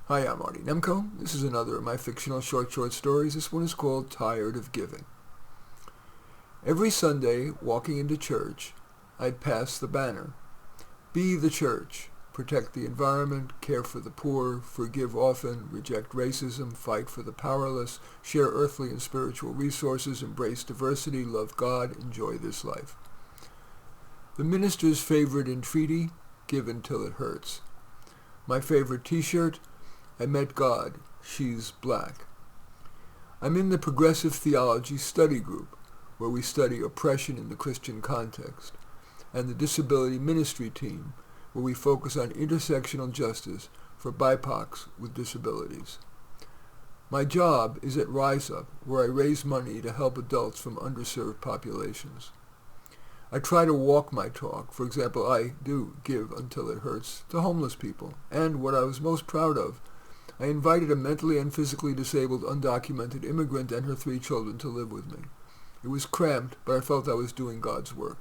Hi, I'm Marty Nemko. This is another of my fictional short stories. This one is called Tired of Giving. Every Sunday, walking into church, I'd pass the banner. Be the church. Protect the environment, care for the poor, forgive often, reject racism, fight for the powerless, share earthly and spiritual resources, embrace diversity, love God, enjoy this life. The minister's favorite entreaty, give until it hurts. My favorite t-shirt, I met God, she's black. I'm in the Progressive Theology Study Group, where we study oppression in the Christian context, and the Disability Ministry Team, where we focus on intersectional justice for BIPOCs with disabilities. My job is at Rise Up, where I raise money to help adults from underserved populations. I try to walk my talk. For example, I do give until it hurts to homeless people, and what I was most proud of, I invited a mentally and physically disabled undocumented immigrant and her 3 children to live with me. It was cramped, but I felt I was doing God's work.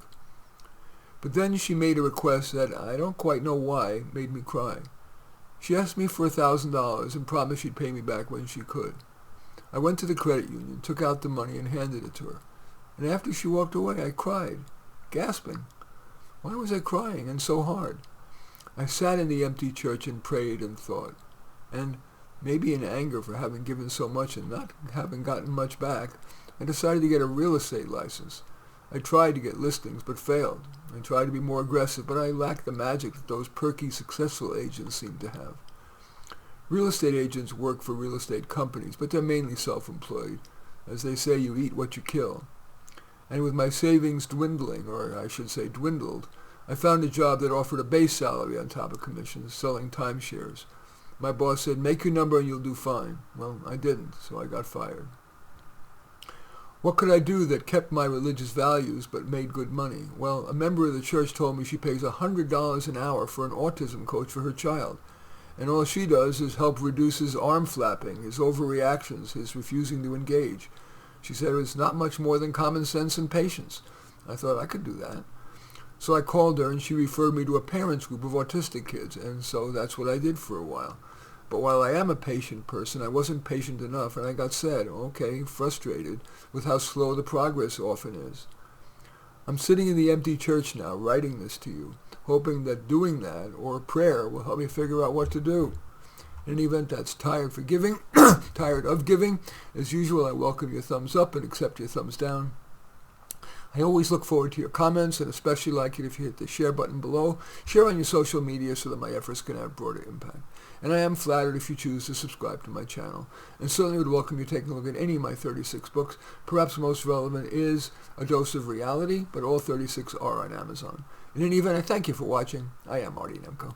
But then she made a request that, I don't quite know why, made me cry. She asked me for $1,000 and promised she'd pay me back when she could. I went to the credit union, took out the money, and handed it to her. And after she walked away, I cried, gasping. Why was I crying, and so hard? I sat in the empty church and prayed and thought. And maybe in anger for having given so much and not having gotten much back, I decided to get a real estate license. I tried to get listings, but failed. I tried to be more aggressive, but I lacked the magic that those perky, successful agents seem to have. Real estate agents work for real estate companies, but they're mainly self-employed. As they say, you eat what you kill. And with my savings dwindling, or I should say dwindled, I found a job that offered a base salary on top of commissions, selling timeshares. My boss said, make your number and you'll do fine. Well, I didn't, so I got fired. What could I do that kept my religious values but made good money? Well, a member of the church told me she pays $100 an hour for an autism coach for her child. And all she does is help reduce his arm flapping, his overreactions, his refusing to engage. She said it was not much more than common sense and patience. I thought I could do that. So I called her and she referred me to a parents group of autistic kids, and so that's what I did for a while. But while I am a patient person, I wasn't patient enough, and I got sad, frustrated with how slow the progress often is. I'm sitting in the empty church now, writing this to you, hoping that doing that, or prayer, will help me figure out what to do. In any event, that's tired of giving. As usual, I welcome your thumbs up and accept your thumbs down. I always look forward to your comments, and especially like it if you hit the share button below. Share on your social media so that my efforts can have broader impact. And I am flattered if you choose to subscribe to my channel. And certainly would welcome you taking a look at any of my 36 books. Perhaps most relevant is A Dose of Reality, but all 36 are on Amazon. In any event, I thank you for watching. I am Marty Nemko.